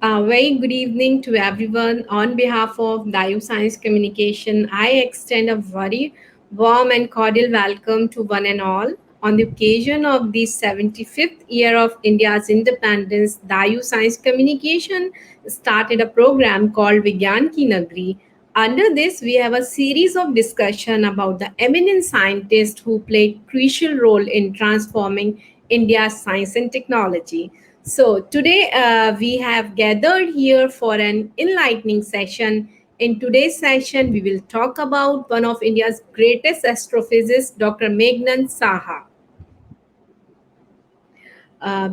Very good evening to everyone. On behalf of Dayu Science Communication, I extend a very warm and cordial welcome to one and all. On the occasion of the 75th year of India's independence, Dayu Science Communication started a program called Vigyan Ki Nagri. Under this, we have a series of discussion about the eminent scientists who played crucial role in transforming India's science and technology. So, today we have gathered here for an enlightening session. In today's session, we will talk about one of India's greatest astrophysicists, Dr. Meghnad Saha.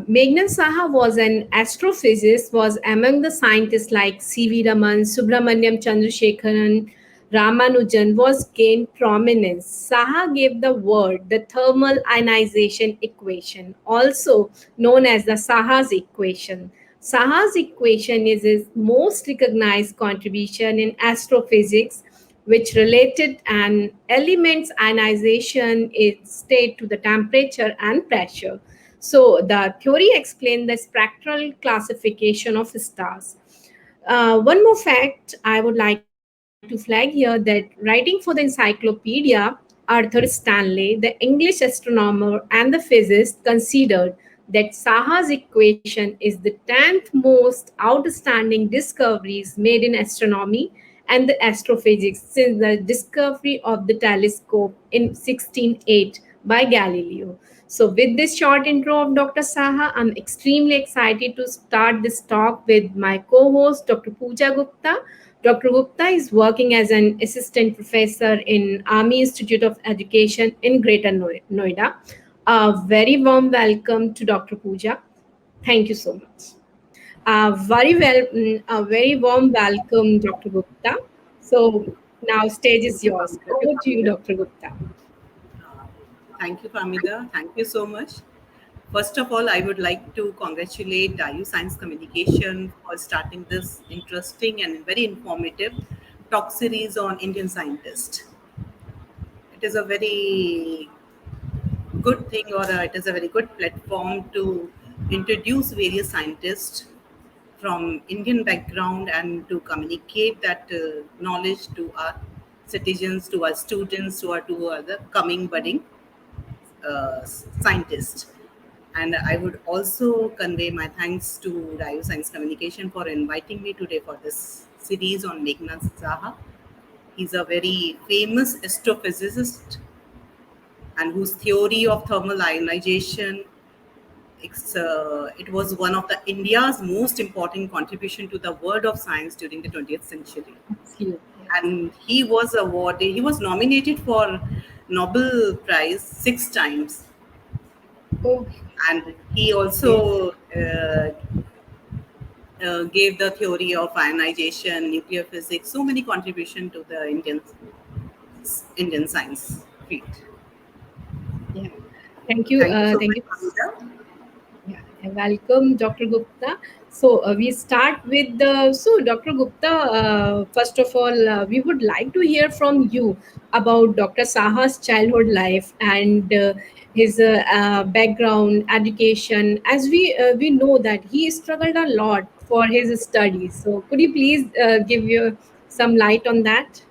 Meghnad Saha was an astrophysicist, was among the scientists like C.V. Raman, Subramaniam Chandrasekharan, Ramanujan was gained prominence. Saha gave the word the thermal ionization equation, also known as the Saha's equation. Saha's equation is his most recognized contribution in astrophysics, which related an element's ionization is state to the temperature and pressure. So the theory explained the spectral classification of stars. One more fact I would like to flag here that writing for the encyclopedia, Arthur Stanley, the English astronomer and the physicist, considered that Saha's equation is the 10th most outstanding discoveries made in astronomy and the astrophysics since the discovery of the telescope in 1608 by Galileo. So, with this short intro of Dr. Saha, I'm extremely excited to start this talk with my co host, Dr. Pooja Gupta. Dr. Gupta is working as an assistant professor in Army Institute of Education in Greater Noida. A very warm welcome to Dr. Pooja. Thank you so much. A very warm welcome, Dr. Gupta. So now stage is Thank you, yours. Pamela. Over to you, Dr. Gupta. Thank you, Pamela. Thank you so much. First of all, I would like to congratulate IU Science Communication for starting this interesting and very informative talk series on Indian scientists. It is a very good thing, or it is a very good platform to introduce various scientists from Indian background and to communicate that knowledge to our citizens, to our students, to other coming budding scientists. And I would also convey my thanks to Rayo Science Communication for inviting me today for this series on Meghnad Saha. He's a very famous astrophysicist and whose theory of thermal ionization it was one of the India's most important contribution to the world of science during the 20th century. Absolutely. And he was awarded, he was nominated for Nobel Prize 6 times. Oh, And he also gave the theory of ionization, nuclear physics, so many contribution to the Indian science field. yeah. Thank you. Thank you so Thank much, you. Pamela. Yeah, and welcome, Dr. Gupta. So we start with the Dr. Gupta. First of all, we would like to hear from you about Dr. Saha's childhood life and his background, education. As we know that he struggled a lot for his studies. So could you please give you some light on that?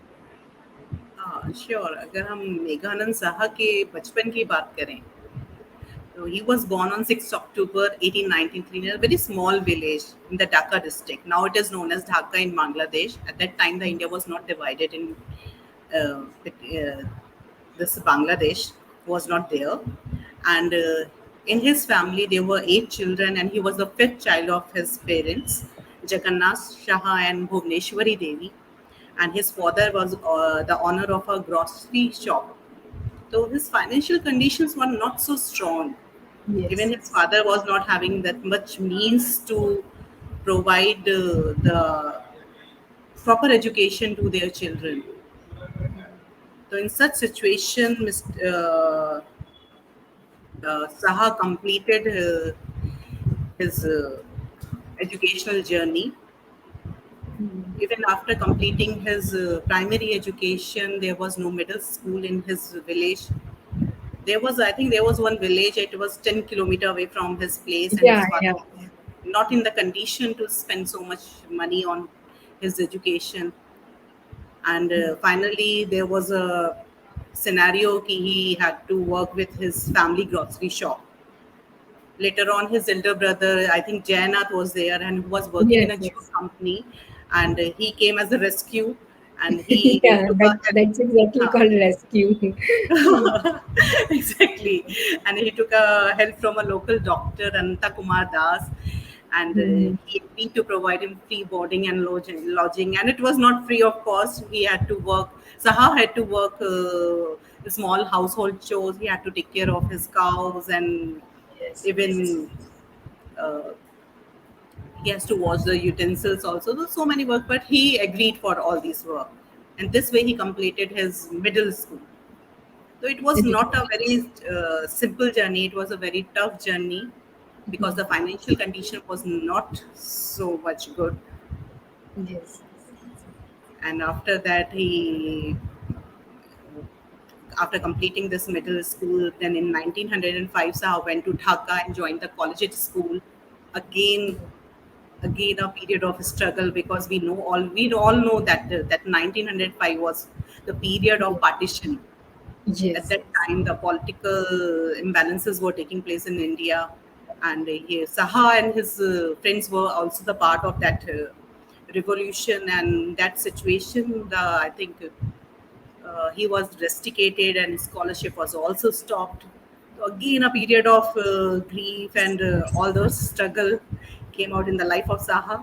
हाँ sure अगर हम मेघानंद साहा के बचपन की बात करें so he was born on 6th October 1893 in a very small village in the Dhaka district. Now it is known as Dhaka in Bangladesh. At that time, the India was not divided in this Bangladesh was not there. And in his family, there were 8 children, and he was the fifth child of his parents, Jagannath Shaha and Bhuvneshwari Devi. And his father was the owner of a grocery shop. So his financial conditions were not so strong. Even Yes. his father was not having that much means to provide the proper education to their children. So in such situation, Saha completed his educational journey. Even after completing his primary education, there was no middle school in his village. There was, I think, there was one village. It was 10 kilometers away from his place, and Yeah, his father yeah. was not in the condition to spend so much money on his education. And finally, there was a scenario he had to work with his family grocery shop. Later on, his elder brother, I think Jayanath, was there and who was working in Yes, a jute yes. company, and he came as a rescue, and he Yeah, took a that's exactly help. called rescue. Exactly. And he took a help from a local doctor, Ananta Kumar Das, and Mhm. he agreed to provide him free boarding and lodging. And it was not free of cost. He had to work. Saha had to work small household chores. He had to take care of his cows, and Yes, yes. even uh, he has to wash the utensils also. There's so many work, but he agreed for all these work. And this way he completed his middle school. So it was not a Education. very simple journey. It was a very tough journey because the financial condition was not so much good. Yes. And after that, after completing this middle school, then in 1905, Saha went to Dhaka and joined the collegiate school. Again, again a period of struggle because we all know that that 1905 was the period of partition. At Yes, that yes. time, the political imbalances were taking place in India, and Saha and his friends were also the part of that revolution and that situation. I think he was rusticated and his scholarship was also stopped. So again, a period of grief and all those struggle came out in the life of Saha.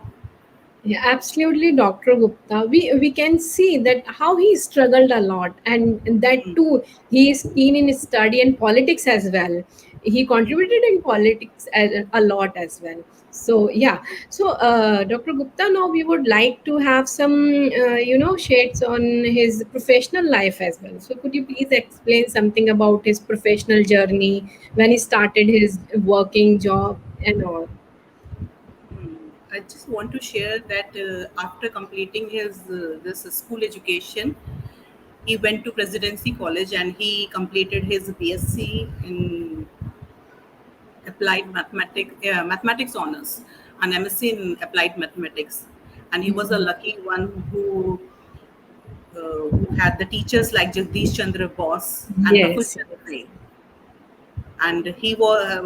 Yeah, absolutely, Dr. Gupta. We can see that how he struggled a lot, and that Mm, too, he is keen in study and politics as well. He mm, contributed in politics a lot as well. So yeah, so Dr. Gupta, now we would like to have some shades on his professional life as well. So could you please explain something about his professional journey when he started his working job and all? mm. I just want to share that after completing his this school education, he went to Presidency College and he completed his BSc in applied mathematics honors, an MSc in applied mathematics. And he was a lucky one who had the teachers like Jagdish Chandra Bose and Praful Yes, Chand yes. Ray. And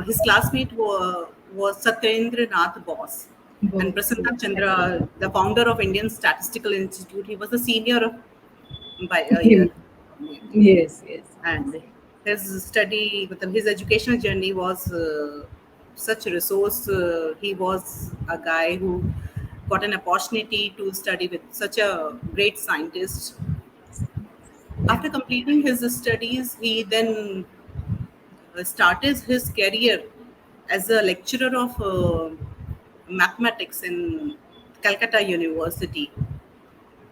his classmate was Satyendra Nath Bose and Boss, Prasanna yes. Chandra, the founder of Indian Statistical Institute. He was a senior by a year. Him. Yes, yes, yes. And his educational journey was such a resource. He was a guy who got an opportunity to study with such a great scientist. Yeah. After completing his studies, he then started his career as a lecturer of mathematics in Calcutta University.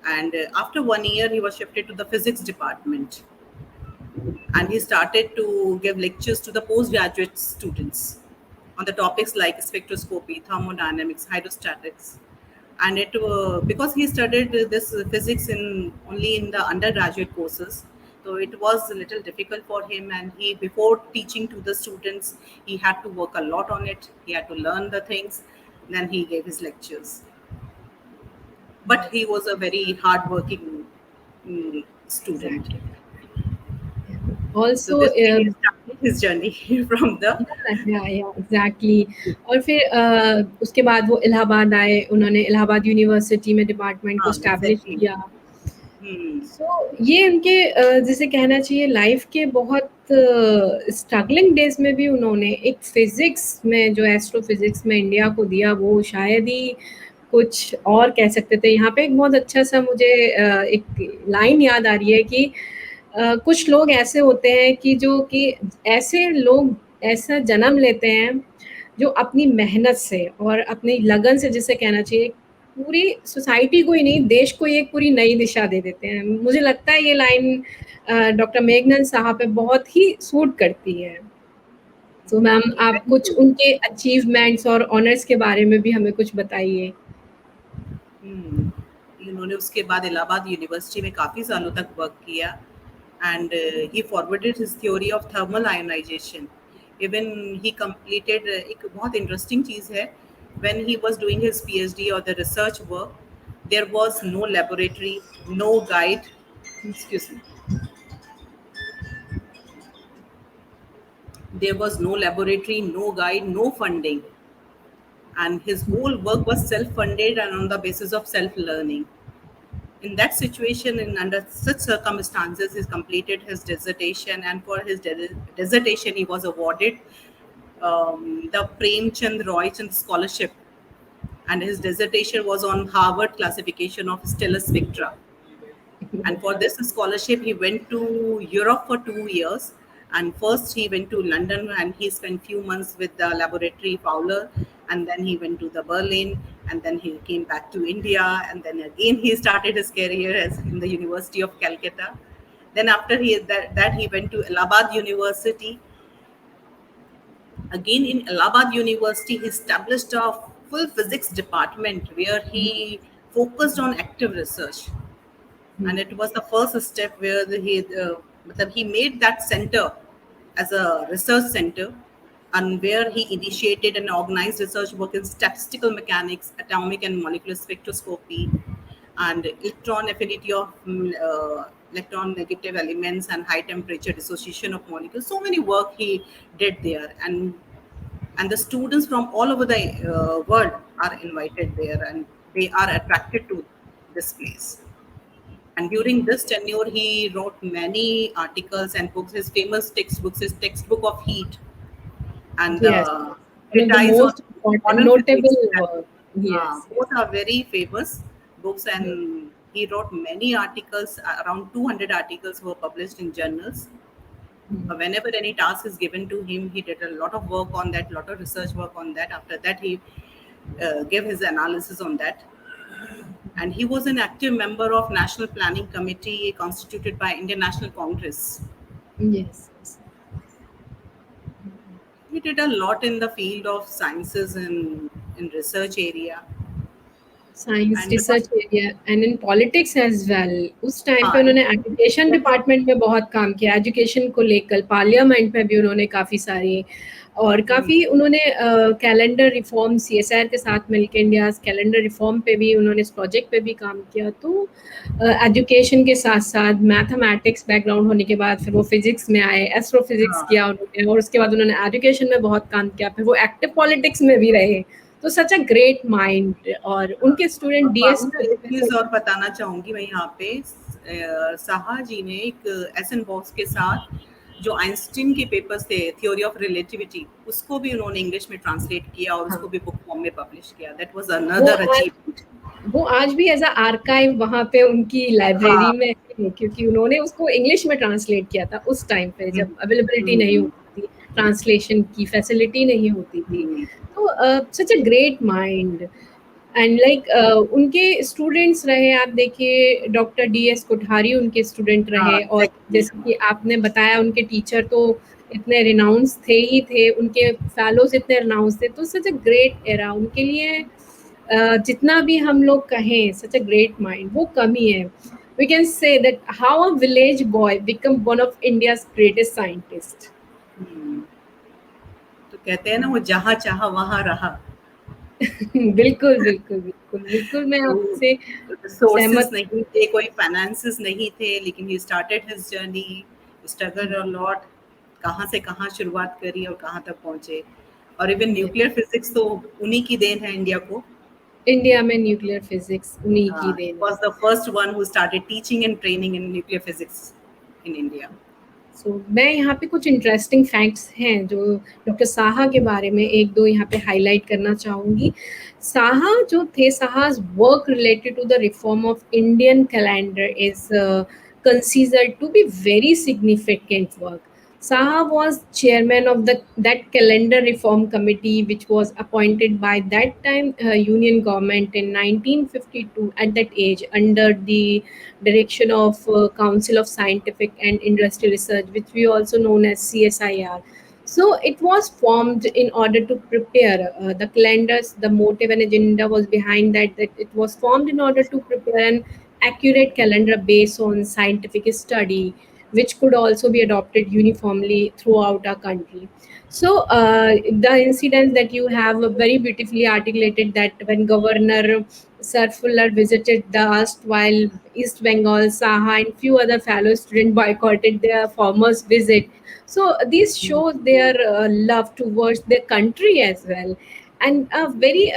And after 1 year, he was shifted to the physics department, and he started to give lectures to the postgraduate students on the topics like spectroscopy, thermodynamics, hydrostatics. And it because he studied this physics in only in the undergraduate courses, so it was a little difficult for him. And he, before teaching to the students, he had to work a lot on it. He had to learn the things. Then he gave his lectures. But he Yes, was a very hardworking student. exactly. Yeah. So Also, this way he started his journey from the या exactly और फिर उसके बाद वो इलाहाबाद आए, उन्होंने Allahabad university में department को स्टैब्लिश exactly. किया। Hmm. सो ये उनके जिसे कहना चाहिए लाइफ के बहुत स्ट्रगलिंग डेज में भी उन्होंने एक फिजिक्स में जो एस्ट्रोफिजिक्स में इंडिया को दिया, वो शायद ही कुछ और कह सकते थे। यहाँ पे एक बहुत अच्छा सा मुझे एक लाइन याद आ रही है कि कुछ लोग ऐसे होते हैं कि जो कि ऐसे लोग ऐसा जन्म लेते हैं जो अपनी मेहनत से और अपनी लगन से, जिसे कहना चाहिए, पूरी सोसाइटी को ही नहीं, देश को ही एक पूरी नई दिशा दे देते हैं। मुझे लगता है ये लाइन डॉक्टर मेघनन साहब पे बहुत ही सूट करती है। तो मैम आप Very कुछ true. उनके अचीवमेंट्स और ऑनर्स के बारे में भी हमें कुछ बताइए। हम्म, इन्होंने उसके बाद इलाहाबाद यूनिवर्सिटी में काफ़ी सालों तक वर्क किया and he forwarded his theory of thermal ionization. Even he completed एक बहुत इंटरेस्टिंग चीज़ है when he was doing his PhD or the research work, there was no laboratory, no guide. Excuse me. There was no laboratory, no guide, no funding, and his whole work was self-funded and on the basis of self-learning. In that situation, and under such circumstances, he completed his dissertation, and for his dissertation, he was awarded the Premchand Roy Chand Scholarship, and his dissertation was on Harvard classification of stellar spectra. And for this scholarship, he went to Europe for 2 years. And first, he went to London and he spent few months with the laboratory Fowler. And then he went to the Berlin, and then he came back to India. And then again, he started his career as in the University of Calcutta. Then after that he went to Allahabad University. Again, in Allahabad University, he established a full physics department where he focused on active research. And it was the first step where he made that center as a research center, and where he initiated and organized research work in statistical mechanics, atomic and molecular spectroscopy, and electron affinity of electron negative elements and high temperature dissociation of molecules. So many work he did there, and the students from all over the world are invited there, and they are attracted to this place. And during this tenure, he wrote many articles and books. His famous textbooks, his textbook of heat, and Yes, one of the treatise on most important, modern physics. notable work. Yes. Both are very famous books, and he wrote many articles. Around 200 articles were published in journals. Whenever any task is given to him, he did a lot of work on that, lot of research work on that. After that, he gave his analysis on that. And he was an active member of National Planning Committee constituted by Indian National Congress. Yes. He did a lot in the field of sciences and in research area. Science And research area and in politics as well. उस time पे हाँ, उन्होंने education department में बहुत काम किया, education को लेकर पार्लियामेंट में भी उन्होंने काफ़ी सारी, और काफ़ी उन्होंने कैलेंडर रिफॉर्म सीएसआर के साथ मिलकर इंडिया कैलेंडर रिफॉर्म पे भी उन्होंने इस प्रोजेक्ट पे भी काम किया। तो एजुकेशन के साथ साथ मैथमेटिक्स बैकग्राउंड होने के बाद फिर वो फिजिक्स में आए, एस्ट्रोफिजिक्स हाँ। किया उन्होंने, और उसके बाद उन्होंने एजुकेशन में बहुत काम किया, फिर वो एक्टिव पॉलिटिक्स में भी रहे। तो सच अ ग्रेट माइंड। और उनके स्टूडेंट डीएस एक चीज और बताना चाहूंगी मैं यहाँ पे, साहा जी ने एक एसन बॉक्स के साथ जो आइंस्टीन के पेपर्स थे थ्योरी ऑफ रिलेटिविटी, उसको भी उन्होंने इंग्लिश में ट्रांसलेट किया और उसको भी बुक फॉर्म में पब्लिश किया। That was another achievement. वो आज भी एज अ आर्काइव वहाँ पे उनकी लाइब्रेरी में है, क्योंकि उन्होंने उसको इंग्लिश में ट्रांसलेट किया था उस टाइम पे जब अवेलेबिलिटी नहीं होती थी, ट्रांसलेशन की फैसिलिटी नहीं होती थी। तो such a great mind. And like उनके स्टूडेंट्स रहे, आप देखिए डॉक्टर डीएस कोठारी उनके स्टूडेंट रहे, और जैसे कि आपने बताया उनके टीचर तो इतने रिनाउंस थे ही थे, उनके फेलोज इतने रिनाउंस थे। तो सच अ ग्रेट एरा उनके लिए। जितना भी हम लोग कहें सच अ ग्रेट माइंड, वो कमी है। We can say that how a village boy become one of India's greatest scientist. तो कहते हैं ना, वो जहाँ चाहा वहाँ रहा। बिल्कुल बिल्कुल बिल्कुल बिल्कुल, मैं आपसे रिसोर्सेस नहीं थे, कोई फाइनेंसेस नहीं थे, लेकिन he started his journey, struggle a lot, कहाँ से कहाँ शुरुआत करी और कहाँ तक पहुंचे। और इवन न्यूक्लियर फिजिक्स तो उन्हीं की देन है इंडिया को। इंडिया में न्यूक्लियर फिजिक्स उन्हीं की देन है। Was the first one who started teaching and training in nuclear physics in India. So मैं यहाँ पे कुछ इंटरेस्टिंग फैक्ट्स हैं जो डॉक्टर साहा के बारे में एक दो यहाँ पे हाईलाइट करना चाहूँगी। साहा जो थे, साहा's work related to the reform of Indian calendar is considered to be very significant work. Saha was chairman of that calendar reform committee, which was appointed by that time Union government in 1952 at that age, under the direction of Council of Scientific and Industrial Research, which we also known as CSIR. So it was formed in order to prepare the calendars. The motive and agenda was behind that it was formed in order to prepare an accurate calendar based on scientific study, which could also be adopted uniformly throughout our country. So the incidents that you have very beautifully articulated, that when Governor Sarfuller visited the erstwhile East Bengal, Saha and few other fellow students boycotted their former's visit. So these show their love towards their country as well. And very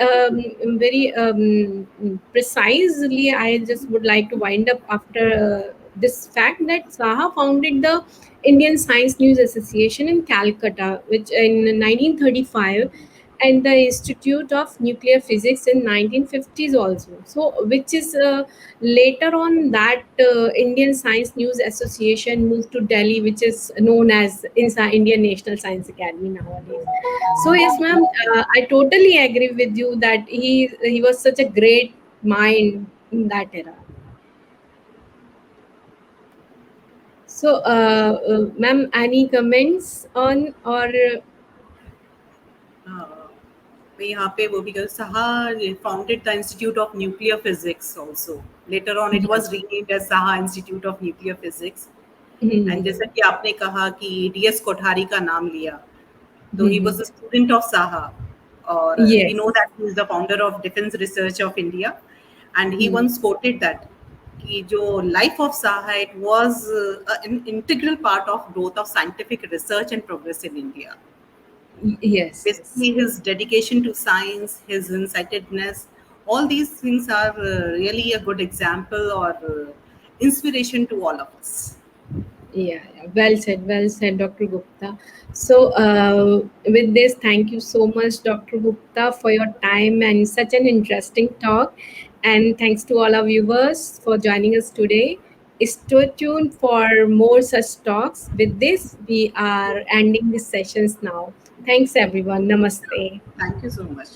precisely, I just would like to wind up after this fact that Saha founded the Indian Science News Association in Calcutta, which in 1935, and the Institute of Nuclear Physics in 1950s also. So, which is later on that Indian Science News Association moved to Delhi, which is known as Indian National Science Academy nowadays. So yes, ma'am, I totally agree with you that he was such a great mind in that era. So, ma'am, any comments on or मैं यहाँ पे वो भी Saha founded the Institute of Nuclear Physics also. Later on, it was renamed as Saha Institute of Nuclear Physics. And जैसा कि आपने कहा कि DS कोठारी का नाम लिया, तो he was a student of Saha, or we yes, know that he is the founder of Defense Research of India, and he once quoted that कि जो life of Saha, it was an integral part of growth of scientific research and progress in India. yes, yes. Basically, his dedication to science, his insightedness, all these things are really a good example or inspiration to all of us. Yeah, yeah. Well said, Dr. Gupta. So, with this, thank you so much, Dr. Gupta, for your time and such an interesting talk. And thanks to all our viewers for joining us today. Stay tuned for more such talks. With this, we are ending these sessions now. Thanks, everyone. Namaste. Thank you so much.